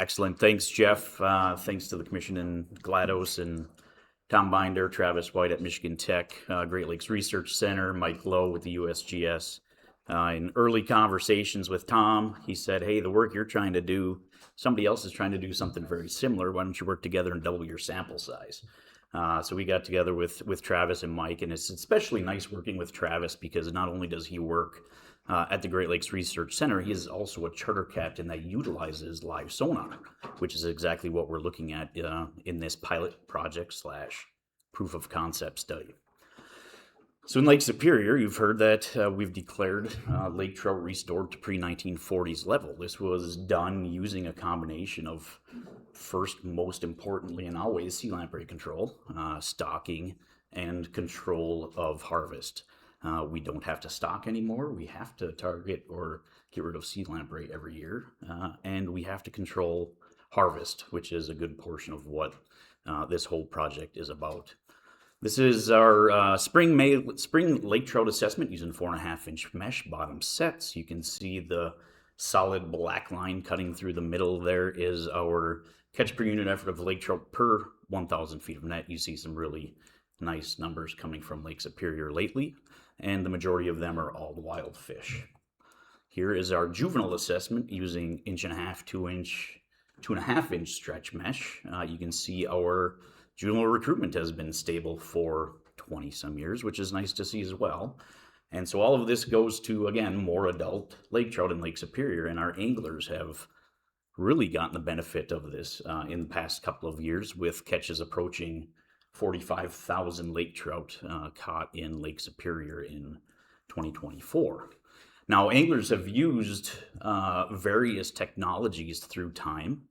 Excellent. Thanks, Jeff. Thanks to the Commission and GLATOS and Tom Binder, Travis White at Michigan Tech, Great Lakes Research Center, Mike Lowe with the USGS. In early conversations with Tom, he said, hey, the work you're trying to do, somebody else is trying to do something very similar. Why don't you work together and double your sample size? So we got together with Travis and Mike, and it's especially nice working with Travis because not only does he work at the Great Lakes Research Center, he is also a charter captain that utilizes live sonar, which is exactly what we're looking at in this pilot project slash proof of concept study. So in Lake Superior, you've heard that we've declared lake trout restored to pre-1940s level. This was done using a combination of, first, most importantly, and always sea lamprey control, stocking, and control of harvest. We don't have to stock anymore. We have to target or get rid of sea lamprey every year. And we have to control harvest, which is a good portion of what this whole project is about. This is our spring lake trout assessment using 4.5-inch mesh bottom sets. You can see the solid black line cutting through the middle. There is our catch per unit effort of lake trout per 1,000 feet of net. You see some really nice numbers coming from Lake Superior lately, and the majority of them are all wild fish. Here is our juvenile assessment using 1.5-inch, 2-inch, 2.5-inch stretch mesh. You can see our juvenile recruitment has been stable for 20 some years, which is nice to see as well. And so all of this goes to, again, more adult lake trout in Lake Superior, and our anglers have really gotten the benefit of this in the past couple of years, with catches approaching 45,000 lake trout caught in Lake Superior in 2024. Now, anglers have used various technologies through time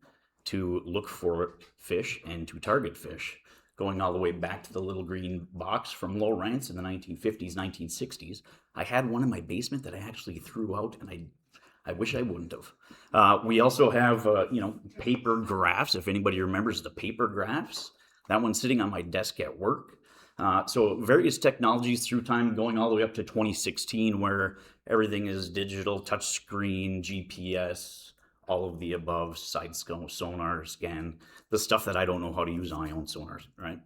to look for fish and to target fish, going all the way back to the little green box from Lowrance in the 1950s, 1960s. I had one in my basement that I actually threw out, and I wish I wouldn't have. We also have, paper graphs, if anybody remembers the paper graphs. That one's sitting on my desk at work. So various technologies through time, going all the way up to 2016, where everything is digital, touchscreen, GPS, all of the above, side sonar, scan, the stuff that I don't know how to use on my own sonars, right?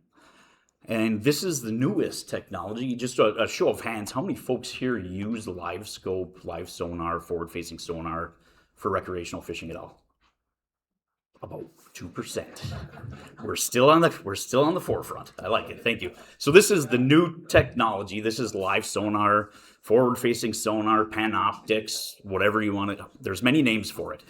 And this is the newest technology. Just a show of hands, how many folks here use live scope, live sonar, forward-facing sonar for recreational fishing at all? About 2%. We're still on the forefront. I like it. Thank you. So this is the new technology. This is live sonar, forward-facing sonar, panoptics, whatever you want to. There's many names for it.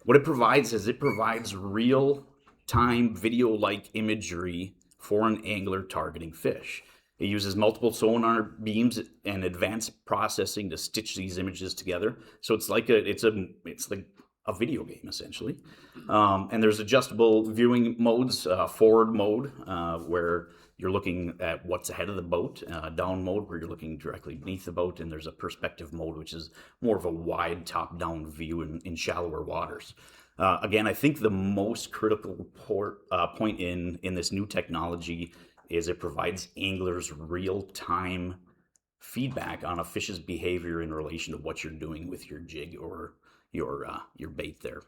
What it provides is it provides real-time video-like imagery for an angler targeting fish. It uses multiple sonar beams and advanced processing to stitch these images together. So it's like a video game, essentially. And there's adjustable viewing modes, forward mode, where you're looking at what's ahead of the boat, down mode, where you're looking directly beneath the boat, and there's a perspective mode, which is more of a wide top-down view in shallower waters. Again, I think the most critical point in this new technology is it provides anglers real-time feedback on a fish's behavior in relation to what you're doing with your jig or your bait there.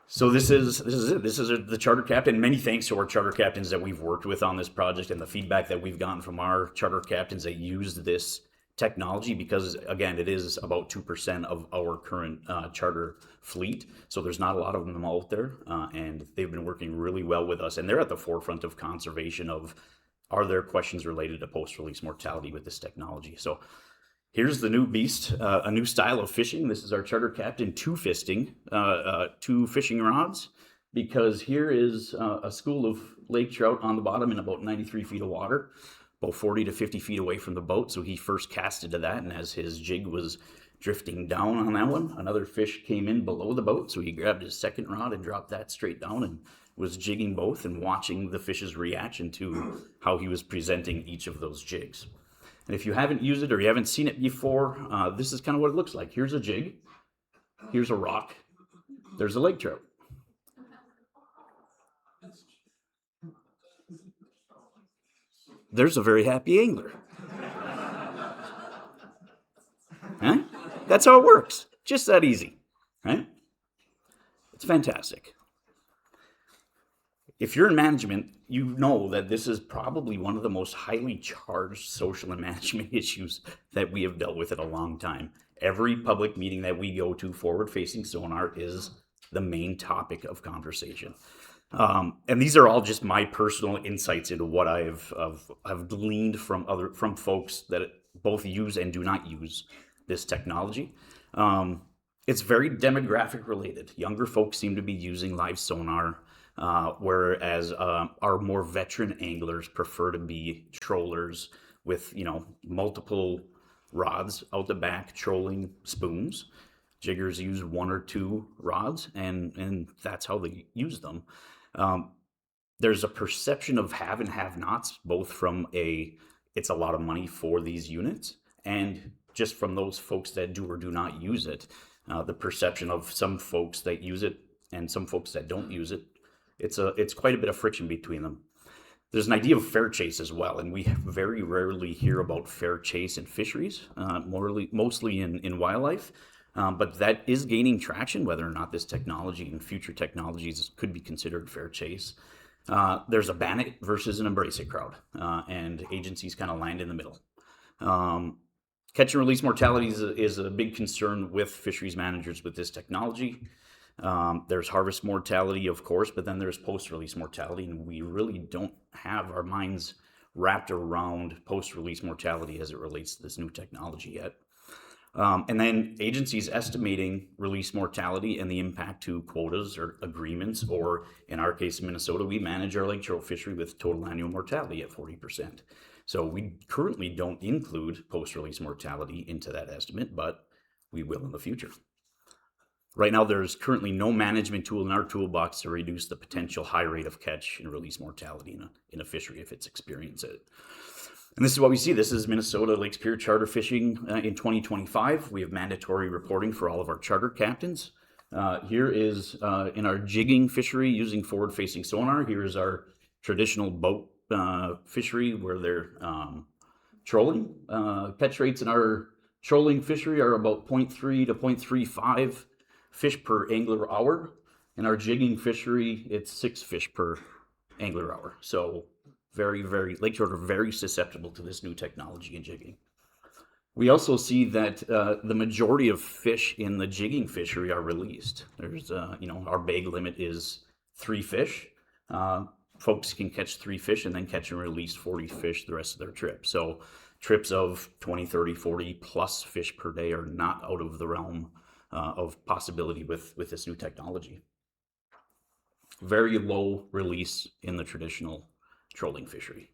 So this is it. This is the charter captain. Many thanks to our charter captains that we've worked with on this project, and the feedback that we've gotten from our charter captains that use this technology, because again, it is about 2% of our current charter fleet. So there's not a lot of them out there, and they've been working really well with us, and they're at the forefront of conservation of, are there questions related to post-release mortality with this technology? So here's the new beast, a new style of fishing. This is our charter captain two fishing rods, because here is a school of lake trout on the bottom in about 93 feet of water, about 40 to 50 feet away from the boat. So he first casted to that, and as his jig was drifting down on that one, another fish came in below the boat. So he grabbed his second rod and dropped that straight down and was jigging both and watching the fish's reaction to how he was presenting each of those jigs. And if you haven't used it or you haven't seen it before, this is kind of what it looks like. Here's a jig. Here's a rock. There's a lake trout. There's a very happy angler. Huh? That's how it works. Just that easy, right? It's fantastic. If you're in management, you know that this is probably one of the most highly charged social and management issues that we have dealt with in a long time. Every public meeting that we go to, forward-facing sonar is the main topic of conversation. And these are all just my personal insights into what I've gleaned from folks that both use and do not use this technology. It's very demographic related. Younger folks seem to be using live sonar, whereas our more veteran anglers prefer to be trollers with multiple rods out the back, trolling spoons. Jiggers use one or two rods, and that's how they use them. There's a perception of have and have nots, both from it's a lot of money for these units, and just from those folks that do or do not use it. The perception of some folks that use it and some folks that don't use it. It's quite a bit of friction between them. There's an idea of fair chase as well, and we very rarely hear about fair chase in fisheries, mostly in wildlife. But that is gaining traction, whether or not this technology and future technologies could be considered fair chase. There's a ban it versus an embrace it crowd, and agencies kind of land in the middle. Catch and release mortality is a big concern with fisheries managers with this technology. There's harvest mortality, of course, but then there's post-release mortality, and we really don't have our minds wrapped around post-release mortality as it relates to this new technology yet. And then agencies estimating release mortality and the impact to quotas or agreements, or in our case in Minnesota, we manage our lake trout fishery with total annual mortality at 40%. So we currently don't include post-release mortality into that estimate, but we will in the future. Right now, there's currently no management tool in our toolbox to reduce the potential high rate of catch and release mortality in a fishery if it's experienced it. And this is what we see. This is Minnesota Lake Superior charter fishing in 2025. We have mandatory reporting for all of our charter captains. Here is in our jigging fishery using forward-facing sonar. Here is our traditional boat fishery where they're trolling. Catch rates in our trolling fishery are about 0.3 to 0.35 fish per angler hour. In our jigging fishery, it's 6 fish per angler hour. So lake trout are very susceptible to this new technology in jigging. We also see that the majority of fish in the jigging fishery are released. There's, our bag limit is 3 fish. Folks can catch 3 fish and then catch and release 40 fish the rest of their trip. So trips of 20, 30, 40 plus fish per day are not out of the realm of possibility with this new technology. Very low release in the traditional trolling fishery.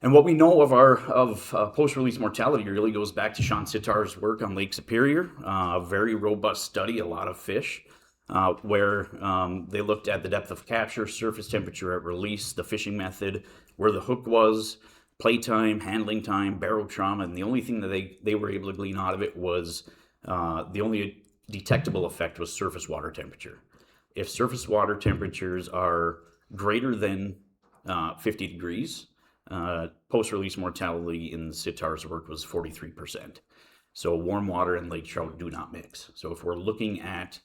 And what we know of post-release mortality really goes back to Sean Sitar's work on Lake Superior, a very robust study, a lot of fish, where they looked at the depth of capture, surface temperature at release, the fishing method, where the hook was, playtime, handling time, barotrauma, and the only thing that they were able to glean out of it was the only detectable effect was surface water temperature. If surface water temperatures are greater than 50 degrees, post-release mortality in Sitar's work was 43%. So warm water and lake trout do not mix. So if we're looking at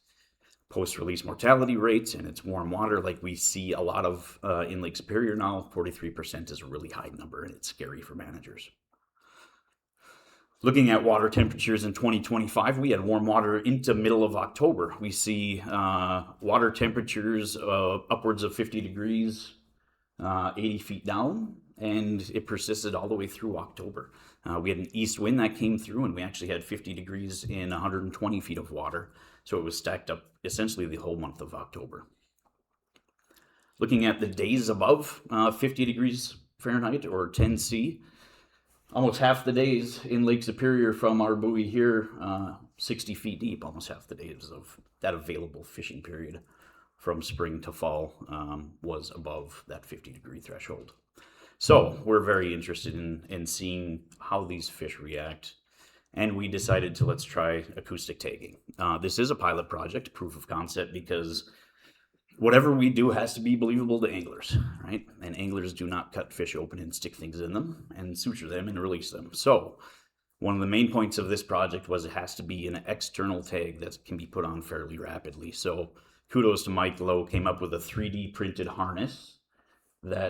post-release mortality rates and it's warm water like we see a lot of in Lake Superior now, 43% is a really high number, and it's scary for managers. Looking at water temperatures in 2025, we had warm water into middle of October. We see water temperatures upwards of 50 degrees, 80 feet down, and it persisted all the way through October. We had an east wind that came through, and we actually had 50 degrees in 120 feet of water. So it was stacked up essentially the whole month of October. Looking at the days above 50 degrees Fahrenheit or 10 C, almost half the days in Lake Superior from our buoy here, 60 feet deep, almost half the days of that available fishing period from spring to fall was above that 50-degree threshold. So we're very interested in seeing how these fish react, and we decided to let's try acoustic tagging. This is a pilot project, proof of concept, because whatever we do has to be believable to anglers, right? And anglers do not cut fish open and stick things in them and suture them and release them. So One of the main points of this project was it has to be an external tag that can be put on fairly rapidly. So kudos to Mike Lowe, came up with a 3D printed harness.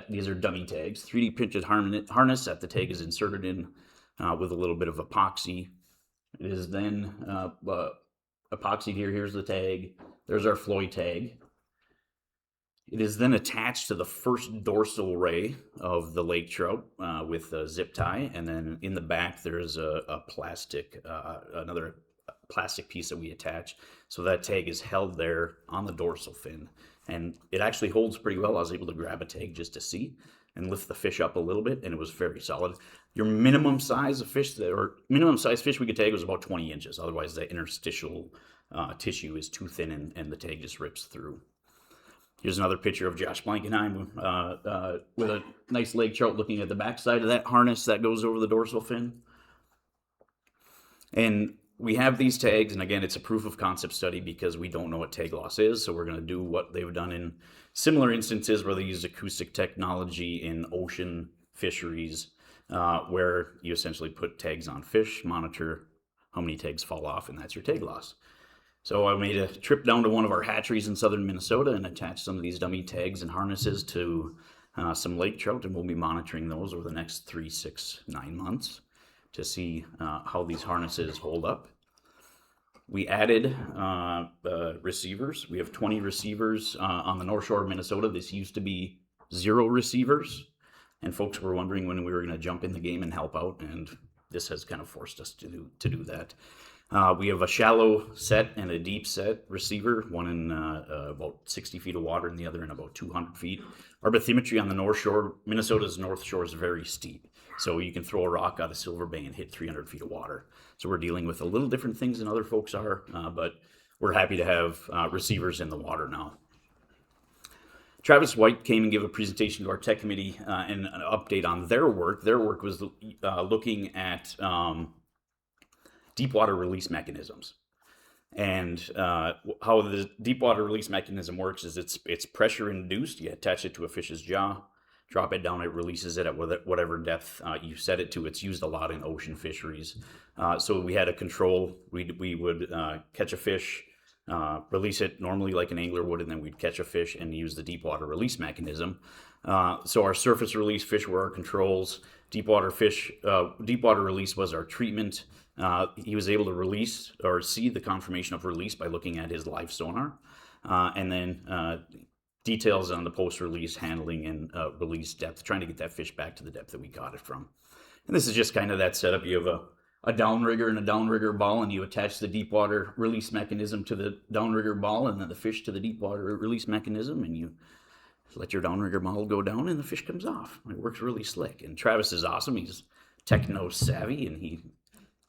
These are dummy tags, 3D printed harness that the tag is inserted in with a little bit of epoxy. It is then epoxied here. Here's the tag. There's our Floyd tag. It is then attached to the first dorsal ray of the lake trout with a zip tie, and then in the back there's a plastic, another plastic piece that we attach. So that tag is held there on the dorsal fin, and it actually holds pretty well. I was able to grab a tag just to see and lift the fish up a little bit, and it was very solid. Your minimum size of fish, or minimum size fish we could tag was about 20 inches. Otherwise, the interstitial tissue is too thin, and the tag just rips through. Here's another picture of Josh Blankenheim with a nice lake trout looking at the backside of that harness that goes over the dorsal fin. And we have these tags, and again, it's a proof of concept study because we don't know what tag loss is. So we're going to do what they've done in similar instances where they use acoustic technology in ocean fisheries, where you essentially put tags on fish, monitor how many tags fall off, and that's your tag loss. So I made a trip down to one of our hatcheries in southern Minnesota and attached some of these dummy tags and harnesses to some lake trout, and we'll be monitoring those over the next 3, 6, 9 months to see how these harnesses hold up. We added receivers. We have 20 receivers on the North Shore of Minnesota. This used to be 0 receivers, and folks were wondering when we were going to jump in the game and help out, and this has kind of forced us to do that. We have a shallow set and a deep set receiver, one in about 60 feet of water and the other in about 200 feet. Our bathymetry on the North Shore, Minnesota's North Shore, is very steep. So you can throw a rock out of Silver Bay and hit 300 feet of water. So we're dealing with a little different things than other folks are, but we're happy to have receivers in the water now. Travis White came and gave a presentation to our tech committee and an update on their work. Their work was looking at deep water release mechanisms. And how the deep water release mechanism works is it's pressure induced. You attach it to a fish's jaw, drop it down, it releases it at whatever depth you set it to. It's used a lot in ocean fisheries. So we had a control. We would catch a fish, release it normally like an angler would, and then we'd catch a fish and use the deep water release mechanism. So our surface release fish were our controls. Deep water release was our treatment. He was able to release or see the confirmation of release by looking at his live sonar, and then details on the post-release handling and release depth, trying to get that fish back to the depth that we caught it from. And this is just kind of that setup. You have a downrigger and a downrigger ball, and you attach the deep water release mechanism to the downrigger ball and then the fish to the deep water release mechanism, and you let your downrigger ball go down and the fish comes off. It works really slick. And Travis is awesome. He's techno savvy, and he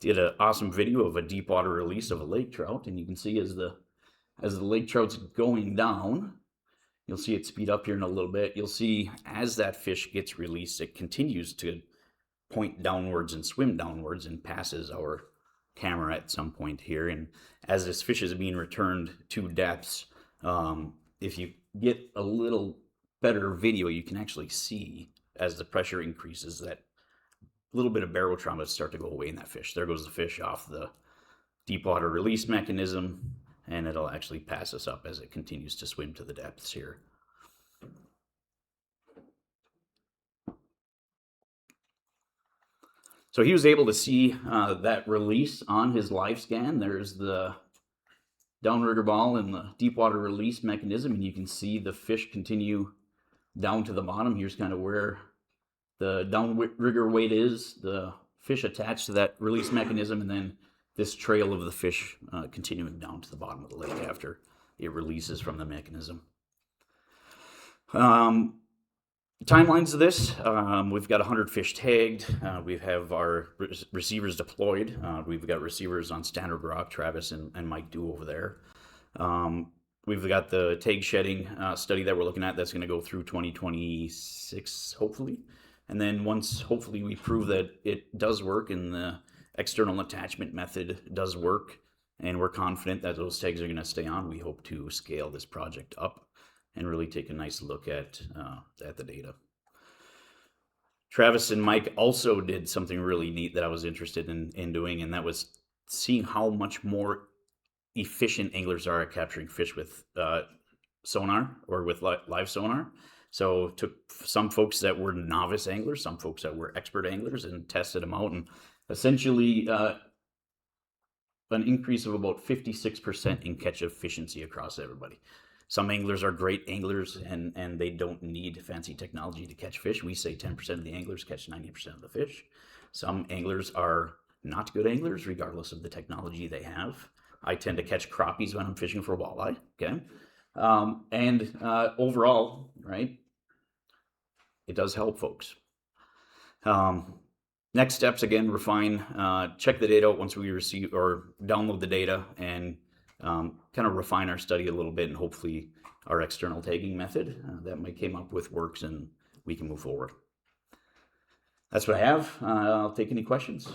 did an awesome video of a deep water release of a lake trout, and you can see as the lake trout's going down, you'll see it speed up here in a little bit. You'll see as that fish gets released, it continues to point downwards and swim downwards and passes our camera at some point here. And as this fish is being returned to depths, if you get a little better video, you can actually see as the pressure increases that little bit of barotrauma start to go away in that fish. There goes the fish off the deep water release mechanism, and it'll actually pass us up as it continues to swim to the depths here. So he was able to see that release on his live scan. There's the downrigger ball and the deep water release mechanism, and you can see the fish continue down to the bottom. Here's kind of where the downrigger weight is, the fish attached to that release mechanism, and then this trail of the fish continuing down to the bottom of the lake after it releases from the mechanism. Timelines of this, we've got 100 fish tagged. We have our receivers deployed. We've got receivers on Standard Rock, Travis and Mike do over there. We've got the tag shedding study that we're looking at that's going to go through 2026, hopefully. And then once, hopefully, we prove that it does work and the external attachment method does work, and we're confident that those tags are going to stay on, we hope to scale this project up and really take a nice look at the data. Travis and Mike also did something really neat that I was interested in doing, and that was seeing how much more efficient anglers are at capturing fish with sonar or with live sonar. So took some folks that were novice anglers, some folks that were expert anglers, and tested them out, and essentially an increase of about 56% in catch efficiency across everybody. Some anglers are great anglers and they don't need fancy technology to catch fish. We say 10% of the anglers catch 90% of the fish. Some anglers are not good anglers, regardless of the technology they have. I tend to catch crappies when I'm fishing for walleye, okay? Overall, right, it does help folks. Next steps, again, refine, check the data out once we receive or download the data, and kind of refine our study a little bit, and hopefully our external tagging method that Mike came up with works and we can move forward. That's what I have. I'll take any questions.